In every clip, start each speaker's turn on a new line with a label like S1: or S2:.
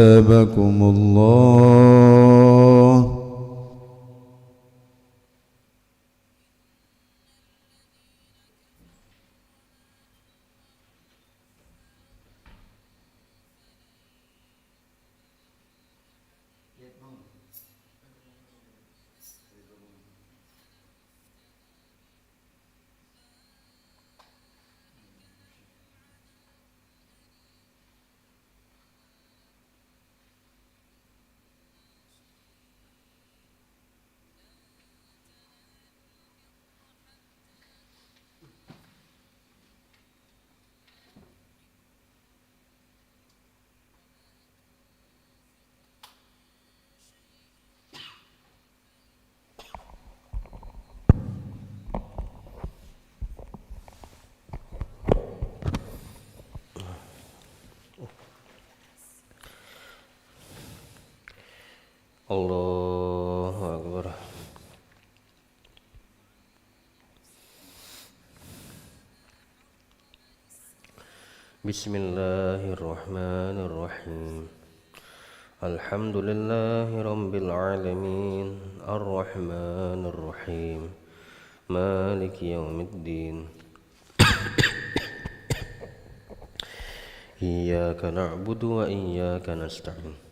S1: أثابكم الله.
S2: Allahu Akbar. Bismillahirrahmanirrahim. Alhamdulillahi rabbil alamin. Ar-Rahmanir Rahim. Maliki yaumiddin. Iyyaka na'budu wa iyyaka nasta'in.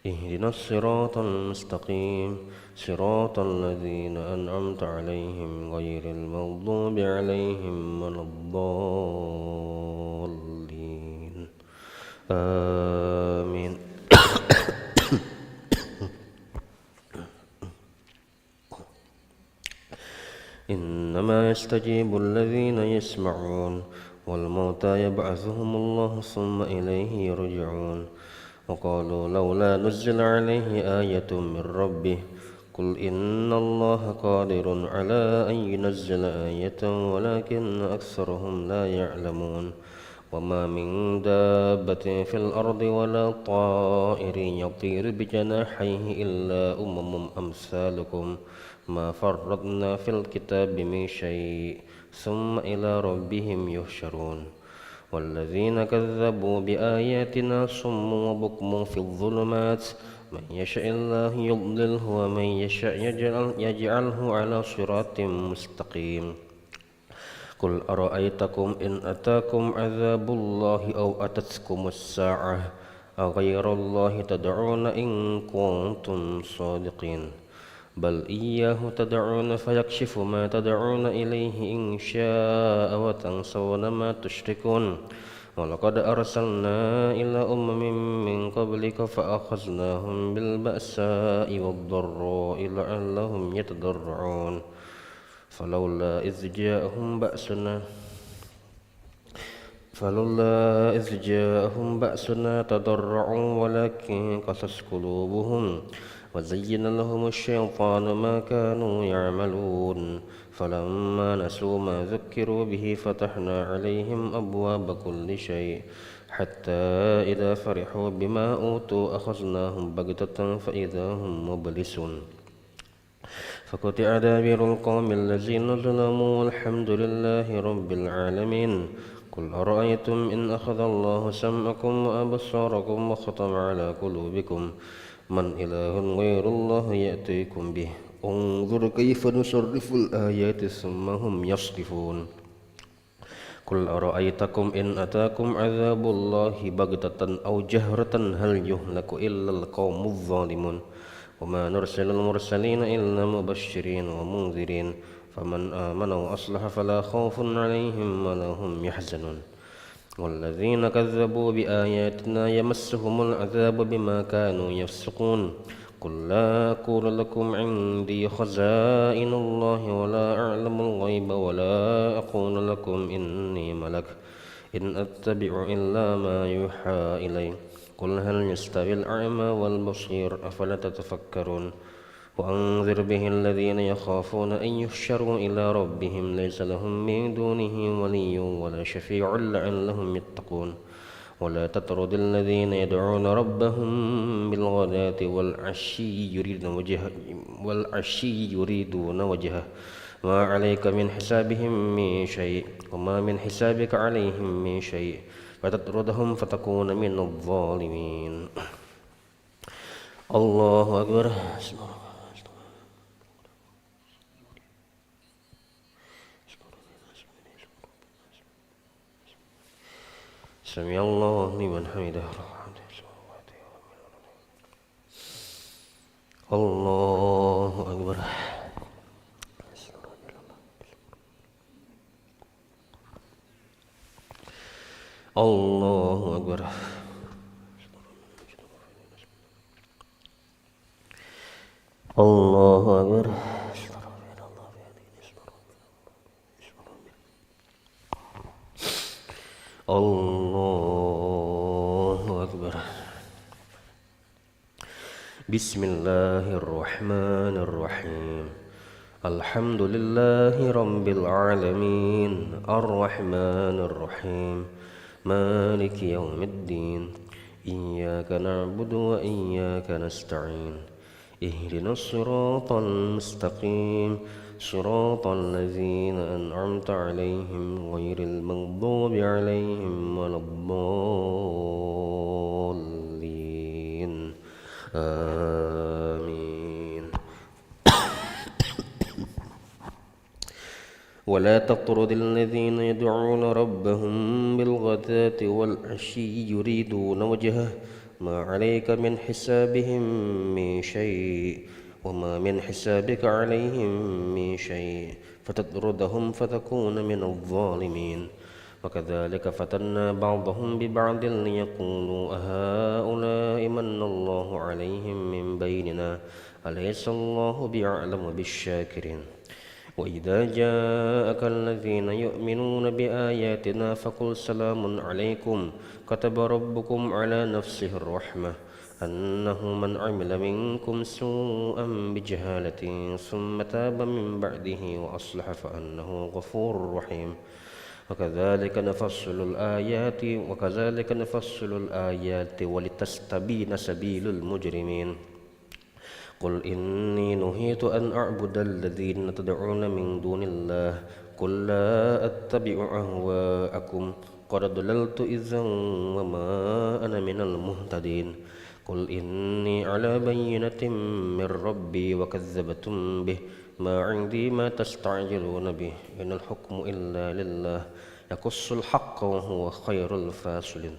S2: Ihdinas siratal mustaqim. Siratal ladzina an'amta 'alaihim ghairil maghdubi 'alaihim waladdallin. Amin. إنما يستجيب الذين يسمعون والموتى يبعثهم الله ثم إليه يرجعون وقالوا لولا نزل عليه آية من ربه قل إن الله قادر على أن ينزل آية ولكن أكثرهم لا يعلمون وما من دابة في الأرض ولا طائر يطير بجناحيه إلا أمثالكم ما فرطنا في الكتاب من شيء ثم إلى ربهم يحشرون والذين كذبوا بآياتنا صم وبكم في الظلمات من يشاء الله يضلله ومن يشاء يجعله على صراط مستقيم قل أرأيتكم إن أتاكم عذاب الله أو أتتكم الساعة أغير الله تدعون إن كنتم صادقين بل إياه تدعون فيكشف ما تدعون إليه إن شاء وتنسون ما تشركون ولقد أرسلنا إلى من قبلك فأخذناهم بالبأساء والضراء لعلهم يتضرعون فلولا إذ جاءهم بأسنا تضرعوا ولكن قست قلوبهم وزين لهم الشيطان ما كانوا يعملون فلما نسوا ما ذكروا به فتحنا عليهم أبواب كل شيء حتى إذا فرحوا بما أوتوا أخذناهم بغتة فإذا هم مبلسون فقطع دابر القوم الذين ظلموا والحمد لله رب العالمين قل أرأيتم إن أخذ الله سمعكم وأبصاركم وختم على قلوبكم من إله غير الله يأتيكم به انظر كيف نصرف الآيات ثم هم يصرفون قل أرأيتكم إن أتاكم عذاب الله بغتة أو جهرة هل يهلك إلا القوم الظالمون وما نرسل المرسلين إلا مبشرين ومنذرين فمن آمن وأصلح فلا خوف عليهم ولا هم يحزنون والذين كذبوا بآياتنا يمسهم العذاب بما كانوا يفسقون قل لا أقول لكم عندي خزائن الله ولا أعلم الغيب ولا أقول لكم إني ملك إن أتبع إلا ما يوحى إلي قل هل يستوي الأعمى والبصير أفلا تتفكرون وأنذر به الذين يخافون أن يحشروا إلى ربهم ليس لهم من دونه ولي ولا شفيع لعلهم يتقون ولا تطرد الذين يدعون ربهم بالغداة والعشي يريدون وجهه ما عليك من حسابهم من شيء وما من حسابك عليهم من شيء فتطردهم فتكون من الظالمين Allahu Akbar. Sami Allah liman hamidah. Allahu Akbar. Allahu Akbar. Allahu Akbar. Allahu Akbar. Bismillahirrahmanirrahim. Alhamdulillahi rabbil alamin. Ar-Rahmanir Rahim. Maliki yaumiddin. Iyyaka na'budu wa iyyaka nasta'in. Ihdinas siratal mustaqim. Siratal ladzina an'amta 'alaihim ghairil maghdubi 'alaihim waladdallin. آمين. ولا تطرد الذين يدعون ربهم بالغداة والعشي يريدون وجهه ما عليك من حسابهم من شيء وما من حسابك عليهم من شيء فتطردهم فتكون من الظالمين. وكذلك فتنا بعضهم ببعض ليقولوا أهؤلاء من الله عليهم من بيننا أليس الله بأعلم بالشاكرين. وإذا جاءك الذين يؤمنون بآياتنا فقل سلام عليكم كتب ربكم على نفسه الرحمة أنه من عمل منكم سوءا بجهالة ثم تاب من بعده وأصلح فأنه غفور رحيم. وكذلك نفصل الآيات ولتستبين سبيل المجرمين. قل إني نهيت أن أعبد الذين تدعون من دون الله قل لا أتبع أهواءكم قد ضللت إذا وما أنا من المهتدين. قل إني على بينة من ربي وكذبتم به ما عندي ما تستعجلون به إن الحكم إلا لله يقص الحق وهو خير الفاصلين.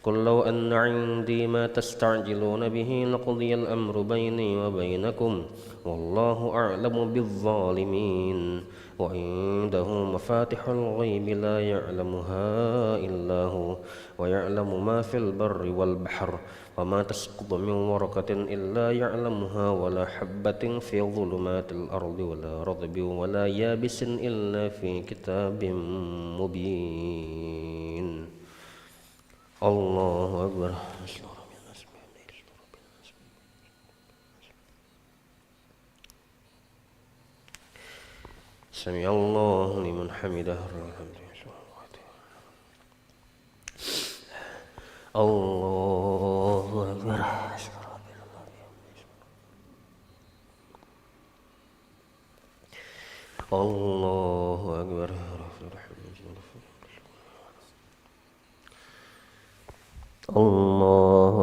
S2: قل لو أن عندي ما تستعجلون به لقضي الأمر بيني وبينكم والله أعلم بالظالمين. وعنده مفاتح الغيب لا يعلمها إلا هو ويعلم ما في البر والبحر وما تسقط من ورقة إلا يعلمها ولا حبة في ظلمات الأرض ولا رطب ولا يابس إلا في كتاب مبين. الله أكبر. سمع الله لمن حمده. الله أكبر. الله أكبر. الله أكبر. الله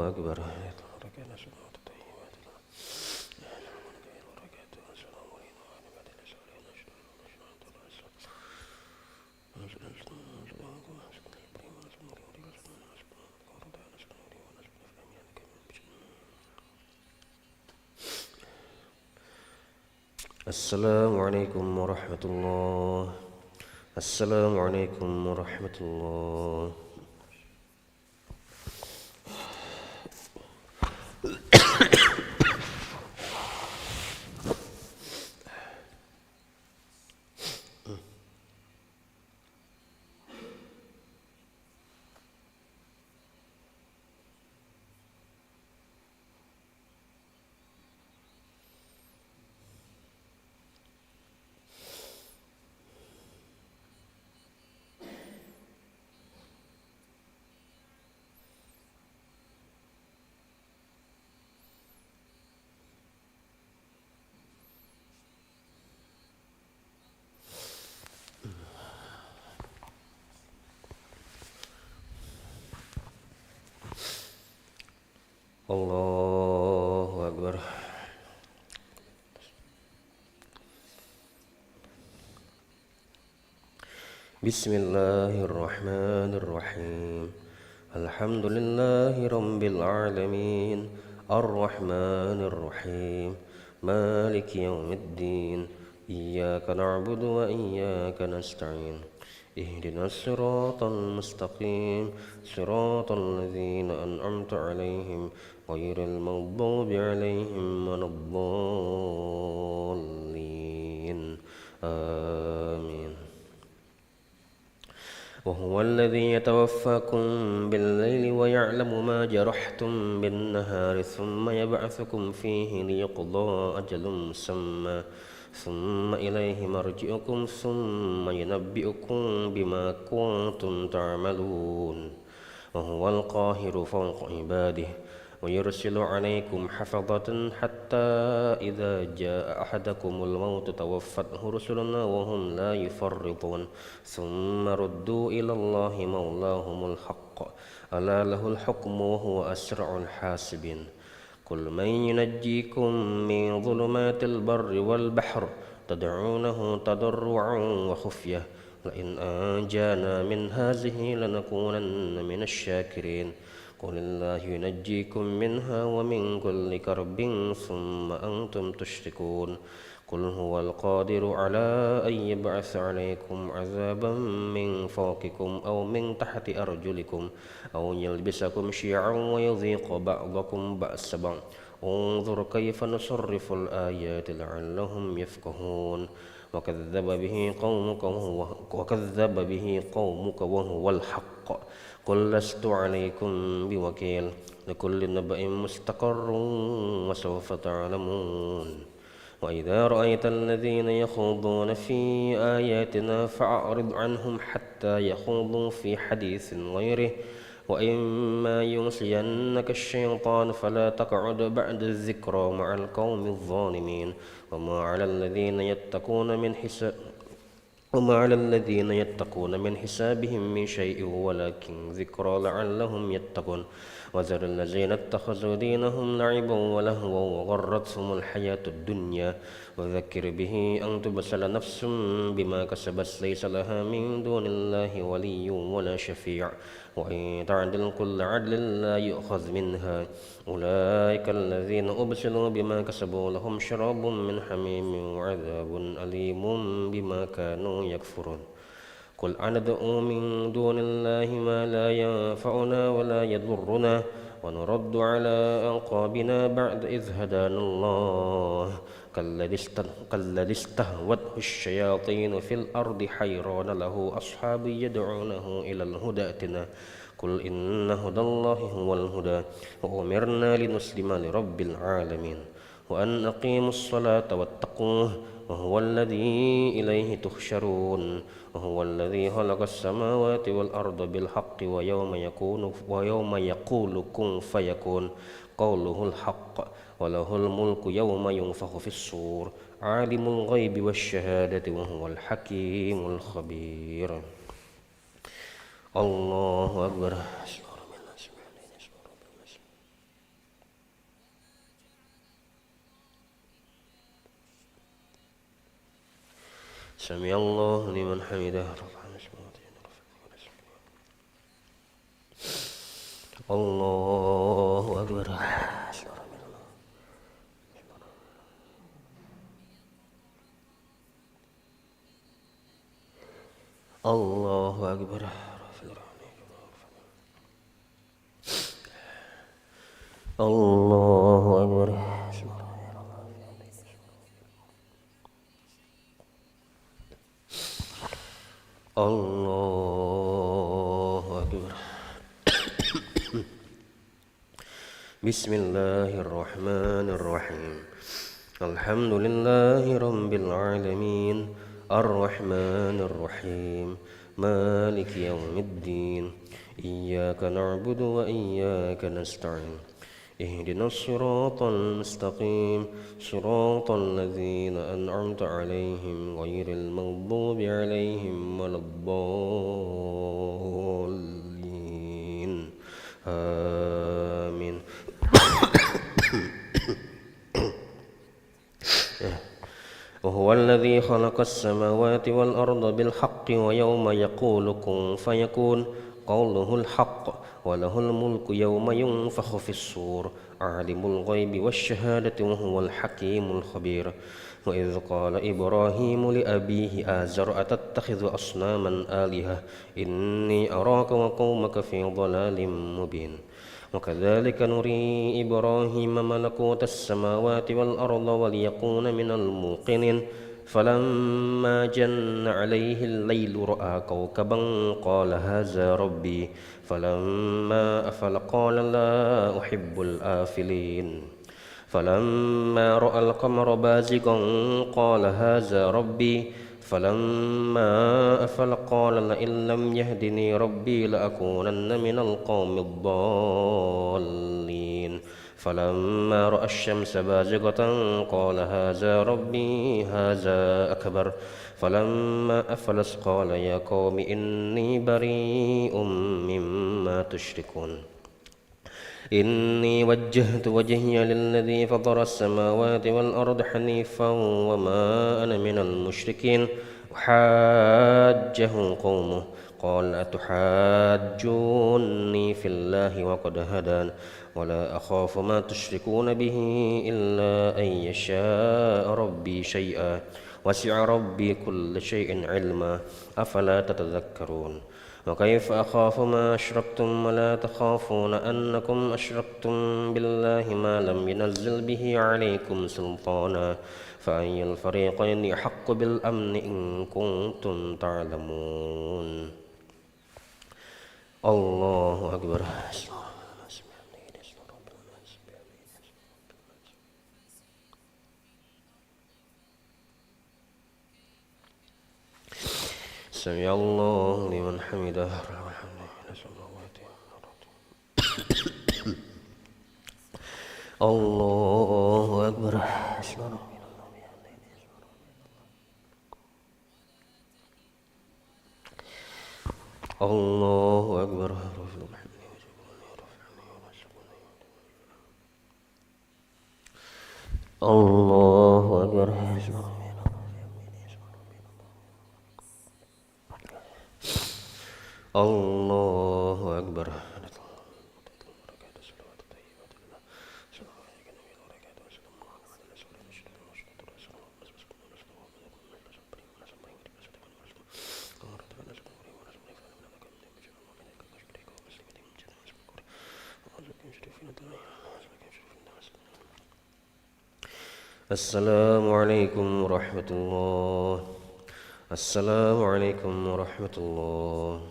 S2: أكبر. السلام عليكم ورحمة الله. السلام عليكم ورحمة الله. Allahu Akbar. Bismillahirrahmanirrahim. Alhamdulillahi rabbil alamin. Ar-Rahmanir Rahim. Maliki yaumiddin. Iyyaka na'budu wa iyyaka nasta'in. Ihdinas siratal mustaqim. Siratal ladzina an'amta 'alaihim ghairil maghdubi 'alaihim waladdallin. Amin. وهو الذي يتوفاكم بالليل ويعلم ما جرحتم بالنهار ثم يبعثكم فيه ليقضى أجل مسمى ثم إليه مرجعكم ثم ينبئكم بما كنتم تعملون وهو القاهر فوق عباده ويرسل عليكم حفظة حتى إذا جاء أحدكم الموت توفته رسلنا وهم لا يفرطون ثم ردوا إلى الله مولاهم الحق ألا له الحكم وهو أسرع الحاسبين قل من ينجيكم من ظلمات البر والبحر تدعونه تضرعا وخفية لئن أنجانا من هذه لنكونن من الشاكرين قل الله ينجيكم منها ومن كل كرب ثم أنتم تشركون قل هو القادر على أن يبعث عليكم عذابا من فوقكم أو من تحت أرجلكم أو يلبسكم شيعا ويذيق بعضكم بأس بعض انظر كيف نصرف الآيات لعلهم يفقهون وكذب به قومك وهو الحق قل لست عليكم بوكيل لكل نبأ مستقر وسوف تعلمون وإذا رأيت الذين يخوضون في آياتنا فأعرض عنهم حتى يخوضوا في حديث غيره وإما ينسينك الشيطان فلا تقعد بعد الذكرى مع القوم الظالمين وما على الذين يتقون من حسابهم من شيء ولكن ذكرى لعلهم يتقون وذر الذين اتخذوا دينهم لعبا ولهوا وغرتهم الحياة الدنيا وذكر به أن تبسل نفس بما كسبت ليس لها من دون الله ولي ولا شفيع وإن تعدل كل عدل لا يؤخذ منها أولئك الذين أبسلوا بما كسبوا لهم شراب من حميم وعذاب أليم بما كانوا يكفرون قل أندعو من دون الله ما لا ينفعنا ولا يضرنا ونرد على أعقابنا بعد إذ هدانا الله كالذي استهوته الشياطين في الأرض حيران له أصحاب يدعونه إلى الهدى ائتنا قل إن هدى الله هو الهدى وأمرنا لنسلم لرب العالمين وأن أقيموا الصلاة واتقوه وهو الذي إليه تحشرون وهو الذي خلق السماوات والأرض بالحق ويوم يقول كن فيكون قوله الحق وله الملك يوم ينفخ في الصور عالم الغيب والشهادة وهو الحكيم الخبير الله أكبر سمع الله لمن حمده الله أكبر الله أكبر الله أكبر الله أكبر بسم الله الرحمن الرحيم الحمد لله رب العالمين الرحمن الرحيم مالك يوم الدين إياك نعبد وإياك نستعين اهدنا الصراط المستقيم صراط الذين أنعمت عليهم غير المغضوب عليهم ولا الضالين آمين وهو الذي خلق السماوات والأرض بالحق ويوم يقول كن فيكون قوله الحق وله الملك يوم ينفخ في الصور عالم الغيب والشهادة وهو الحكيم الخبير وإذ قال إبراهيم لأبيه آزر أتتخذ أصناما آلهة إني أراك وقومك في ضلال مبين وكذلك نري إبراهيم ملكوت السماوات والأرض وليكون من الموقنين فلما جن عليه الليل رأى كوكبا قال هذا ربي فلما أفل قال لا أحب الآفلين فلما رأى القمر بازغا قال هذا ربي فلما أفل قال لئن لم يهدني ربي لأكونن من القوم الضالين فلما رأى الشمس بازغة قال هذا ربي هذا أكبر فلما أفلت قال يا قوم إني بريء مما تشركون إني وجهت وجهي للذي فطر السماوات والأرض حنيفا وما أنا من المشركين وحاجه قومه قال أتحاجوني في الله وقد هدان ولا أخاف ما تشركون به إلا أن يشاء ربي شيئا وسع ربي كل شيء علما أفلا تتذكرون وكيف أخاف ما أشركتم ولا تخافون أنكم أشركتم بالله ما لم ينزل به عليكم سلطانا فأي الفريقين أحق بالأمن إن كنتم تعلمون الله أكبر سمع الله لمن حمده الله أكبر الله أكبر الله أكبر الله أكبر السلام عليكم ورحمة الله السلام عليكم ورحمة الله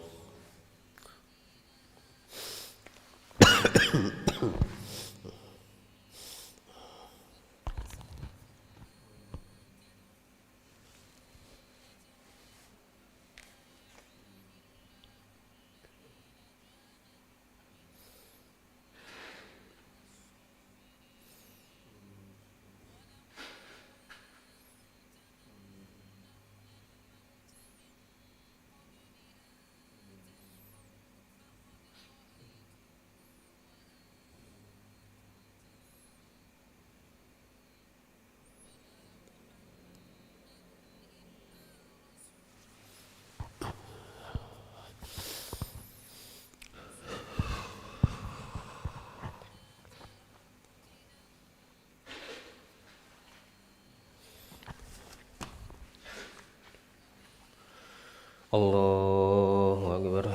S2: الله أكبر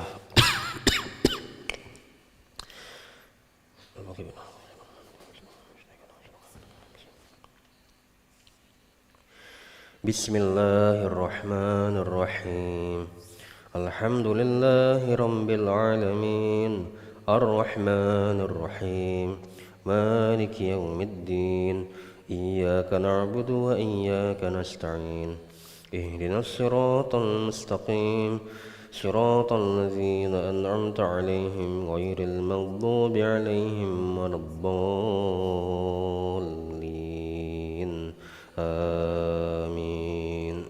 S2: بسم الله الرحمن الرحيم الحمد لله رب العالمين الرحمن الرحيم مالك يوم الدين إياك نعبد وإياك نستعين اهدنا الصراط المستقيم صراط الذين أنعمت عليهم غير المغضوب عليهم ولا الضالين آمين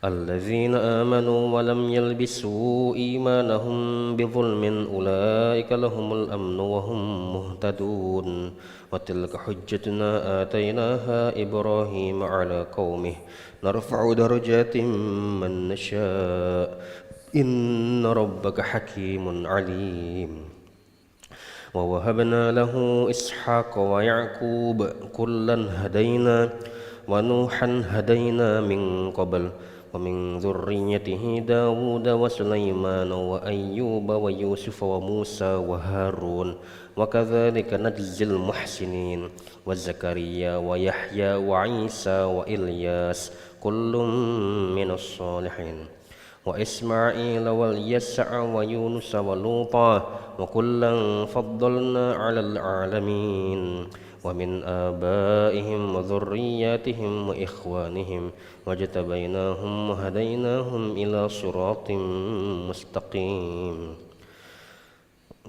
S2: الذين آمنوا ولم يلبسوا إيمانهم بظلم أولئك لهم الأمن وهم مهتدون وتلك حجتنا آتيناها إبراهيم على قومه نرفع درجات من نشاء إن ربك حكيم عليم ووهبنا له إسحاق ويعقوب كلا هدينا ونوحا هدينا من قبل ومن ذريته داود وسليمان وأيوب ويوسف وموسى وهارون وكذلك نجزي المحسنين وزكريا ويحيى وعيسى وإلياس كل من الصالحين وإسماعيل واليسع ويونس ولوطا وكلا فضلنا على العالمين ومن آبائهم وذرياتهم وإخوانهم واجتبيناهم وهديناهم إلى صراط مستقيم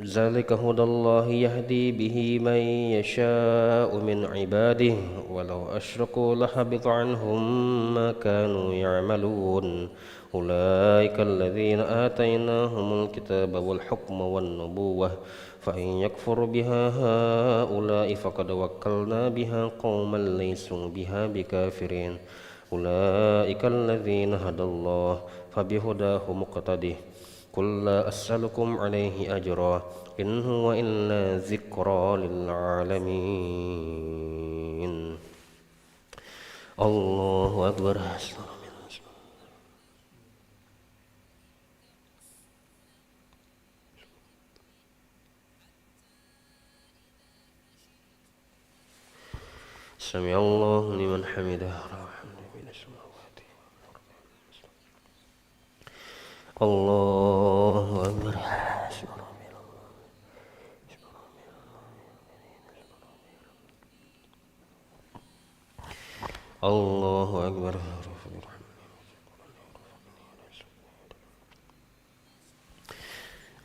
S2: ذلك هدى الله يهدي به من يشاء من عباده ولو أشركوا لحبط عنهم ما كانوا يعملون أولئك الذين آتيناهم الكتاب والحكم والنبوة فإن يكفر بها هؤلاء فقد وكلنا بها قوما ليسوا بها بكافرين أولئك الذين هدى الله فبهداه مقتده قل لا أسألكم عليه أجرا إن هو إلا ذكرى للعالمين الله أكبر سمع الله لمن حمده الله أكبر الله أكبر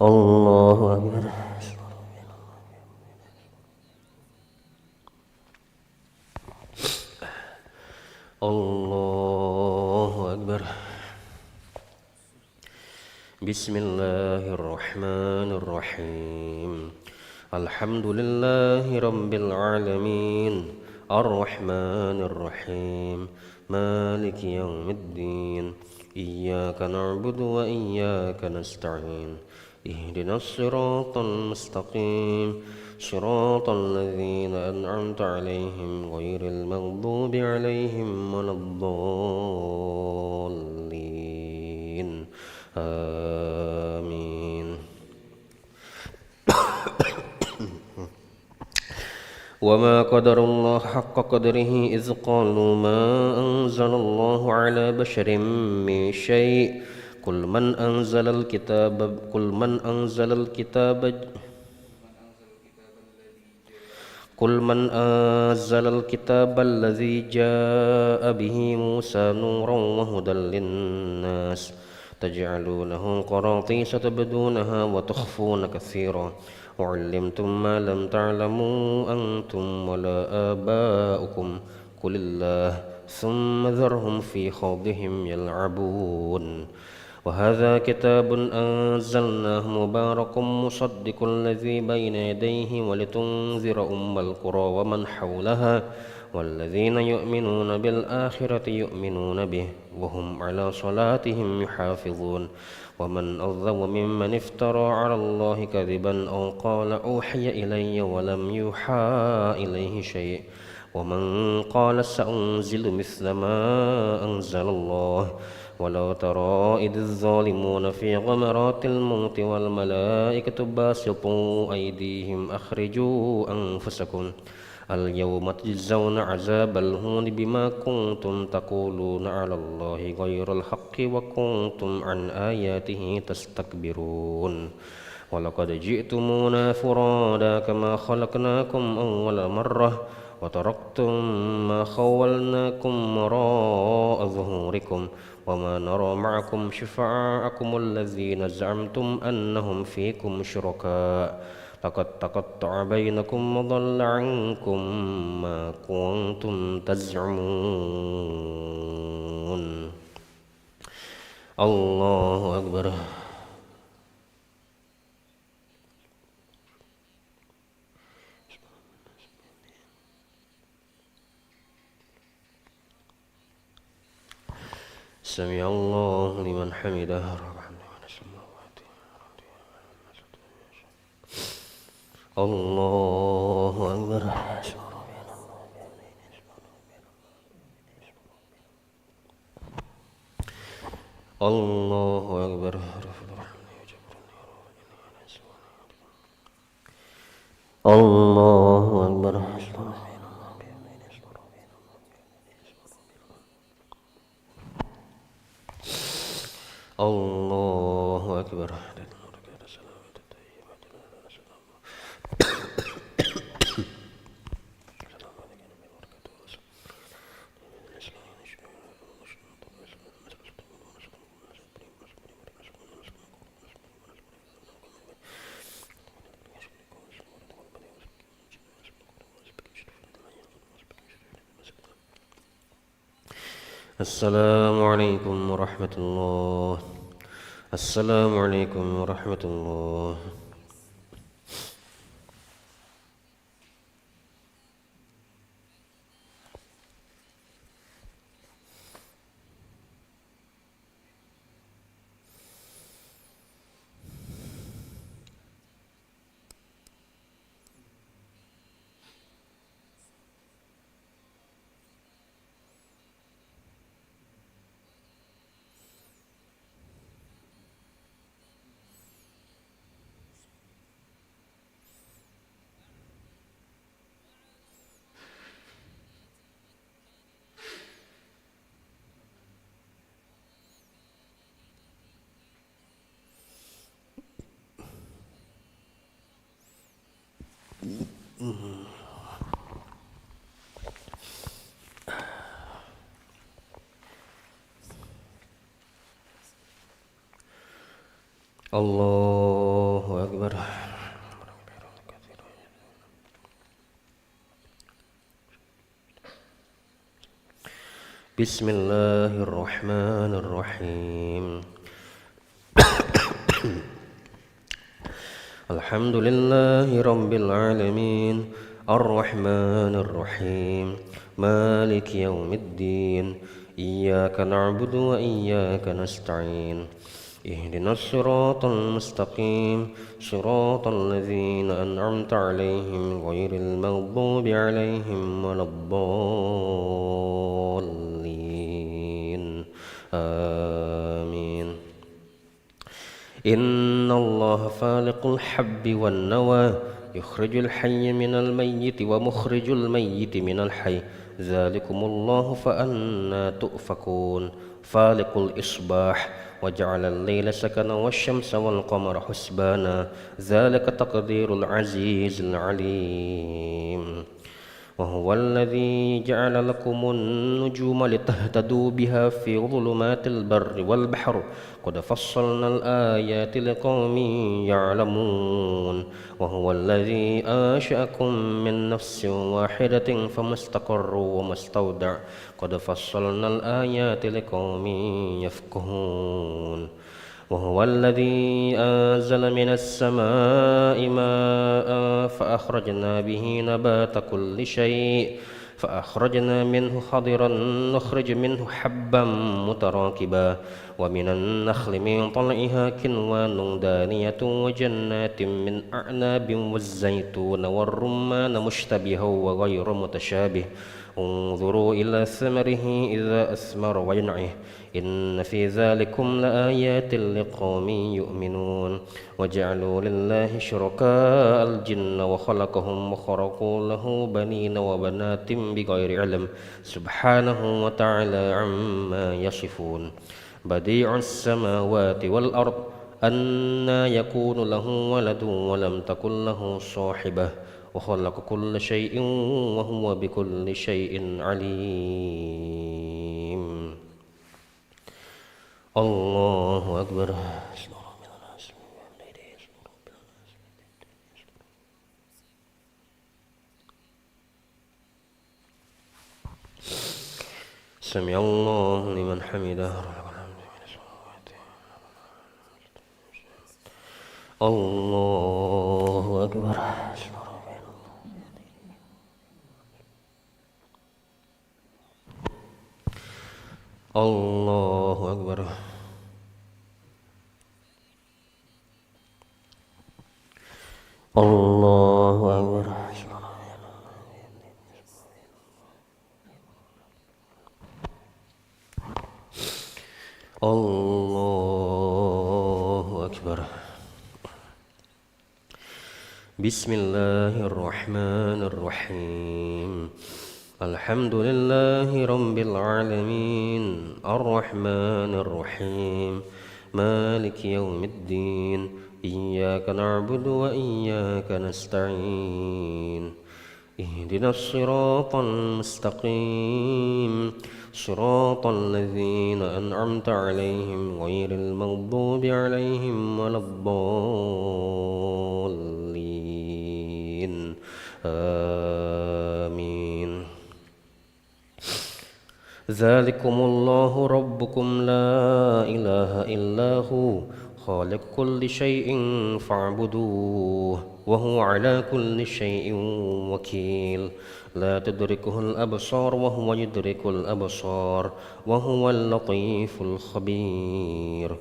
S2: الله أكبر الله أكبر بسم الله الرحمن الرحيم الحمد لله رب العالمين الرحمن الرحيم مالك يوم الدين إياك نعبد وإياك نستعين اهدنا الصراط المستقيم صراط الذين أنعمت عليهم غير المغضوب عليهم ولا الضالين آمين وما قدر الله حق قدره إذ قالوا ما أنزل الله على بشر من شيء قل من أنزل الكتاب الذي جاء به موسى نورا وهدى للناس تجعلونه قراطيس تبدونها وتخفون كثيرا وعلمتم ما لم تعلموا أنتم ولا آباؤكم قل الله ثم ذرهم في خوضهم يلعبون وهذا كتاب أنزلناه مبارك مصدق الذي بين يديه ولتنذر أم القرى ومن حولها والذين يؤمنون بالآخرة يؤمنون به وهم على صلاتهم يحافظون ومن أظلم ممن افترى على الله كذبا أو قال أوحي إلي ولم يوحى إليه شيء ومن قال سأنزل مثل ما أنزل الله ولو ترى إذ الظالمون في غمرات الموت والملائكة باسطوا أيديهم أخرجوا أنفسكم اليوم تجزون عذاب الهون بما كنتم تقولون على الله غير الحق وكنتم عن آياته تستكبرون ولقد جئتمونا فرادا كما خلقناكم أول مرة وتركتم ما خولناكم وراء ظهوركم وما نرى معكم شفعاءكم الذين زعمتم أنهم فيكم شركاء لقد تقطع بينكم وضل عنكم ما كنتم تزعمون الله أكبر. سمع الله لمن حمده. الله أكبر. الله أكبر. الله أكبر. الله أكبر. السلام عليكم ورحمة الله. السلام عليكم ورحمة الله. الله أكبر. بسم الله الرحمن الرحيم. الحمد لله رب العالمين الرحمن الرحيم مالك يوم الدين إياك نعبد وإياك نستعين اهدنا الصراط المستقيم صراط الذين أنعمت عليهم غير المغضوب عليهم ولا الضالين آمين. إن الله فالق الحب والنوى يخرج الحي من الميت ومخرج الميت من الحي ذلكم الله فأنى تؤفكون. فالق الإصباح وجعل الليل سكنا والشمس والقمر حسبانا ذلك تقدير العزيز العليم. وهو الذي جعل لكم النجوم لتهتدوا بها في ظلمات البر والبحر قد فصلنا الآيات لقوم يعلمون. وهو الذي أنشأكم من نفس واحدة فما استقر وما استودع قد فصلنا الآيات لقوم يفقهون. وهو الذي أنزل من السماء ماء فأخرجنا به نبات كل شيء فأخرجنا منه خضرا نخرج منه حبا متراكبا ومن النخل من طلعها كنوان دانية وجنات من أعناب والزيتون والرمان مشتبها وغير متشابه انظروا إلى ثمره إذا أثمر وينعه إن في ذلكم لآيات لقوم يؤمنون. وجعلوا لله شركاء الجن وخلقهم وخرقوا له بنين وبنات بغير علم سبحانه وتعالى عما يصفون. بديع السماوات والأرض أنى يكون له ولد ولم تكن له صاحبة وخلق كل شيء وهو بكل شيء عليم. الله أكبر. سمع الله لمن حمده. Allahu Akbar. Allahu Akbar. Allahu Akbar. Allahu Akbar. Bismillahirrahmanirrahim. Alhamdulillahi rabbil alamin. Ar-Rahmanir Rahim. Maliki yaumiddin. Iyyaka na'budu wa iyyaka nasta'in. Ihdinas siratal mustaqim. Siratal ladzina an'amta 'alaihim ghairil maghdubi 'alaihim waladdallin. Amin. Dzalikumullahu rabbukum la ilaha illahu khaliq kulli syai'in fa'buduh wa huwa ala kulli syai'in wakil. La tudrikuhul absar wa huwa yudrikul absar wa huwal latiful khabir.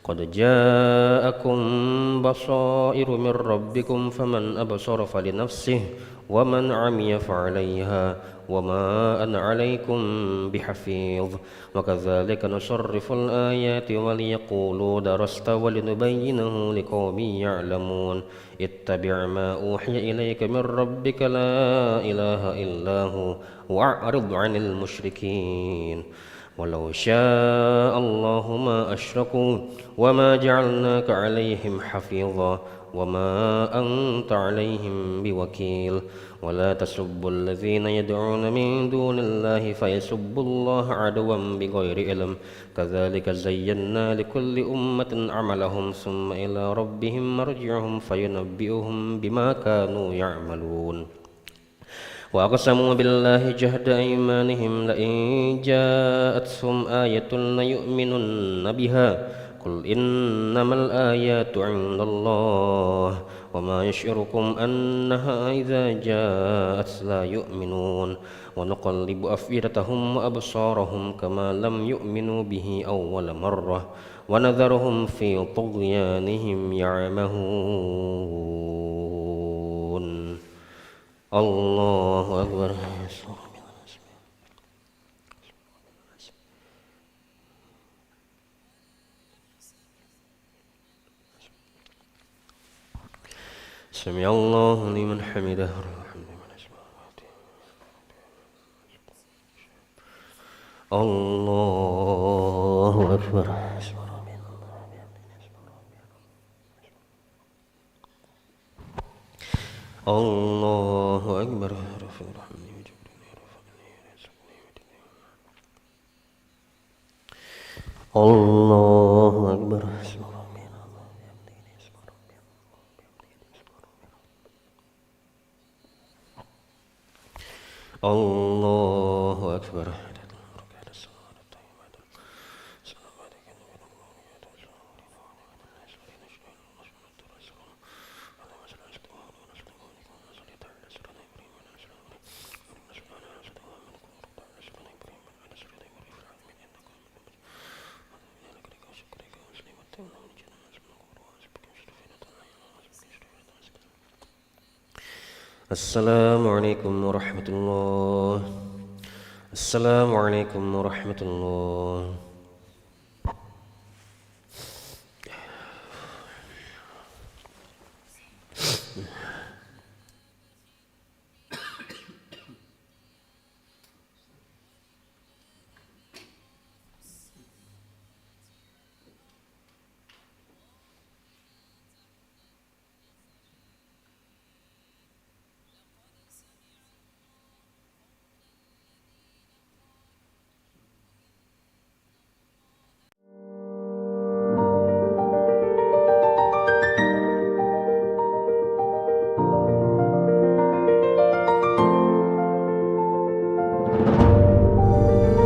S2: Qad ja'akum basairu min rabbikum faman absara falinafsihi wa man 'amiya fa'alayha wa ma ana 'alaykum bihafidh. Wa kadzalika nusarriful ayati wa liyaqulu darasta wa linubayyinahu liqaumin ya'lamun. Ittabi' ma uhiya ilayka min rabbika la ilaha illa hu wa'rid 'anil musyrikin. Walau syaa Allahu ma asyraku wa ma ja'alnaka 'alaihim hafidha wa ma anta 'alaihim biwakil. Wa la tasubbul ladzina yad'una min dunillahi fayasubbullaha 'adwan bighairi ilm. Kadzalika zayyana likulli ummatin 'amalahum tsumma ila rabbihim marji'uhum fayunabbi'uhum bima kanu ya'malun. Wa aqsamu billahi jahda aymanihim la in ja'atuhum ayatun la yu'minunna biha. Qul innamal ayatu 'indallah wa ma yash'urukum annaha idza ja'at la yu'minun. Wa nuqallibu afidatahum wa absarahum kama lam yu'minu bihi awwala marrah wa nadharuhum fi tughyanihim ya'mahun. Allahu Akbar. Sami Allahu liman hamidah. Allahu Akbar. Allahu Akbar. Allahu Akbar. Allahu Akbar. Assalamualaikum warahmatullahi. Assalamualaikum warahmatullahi.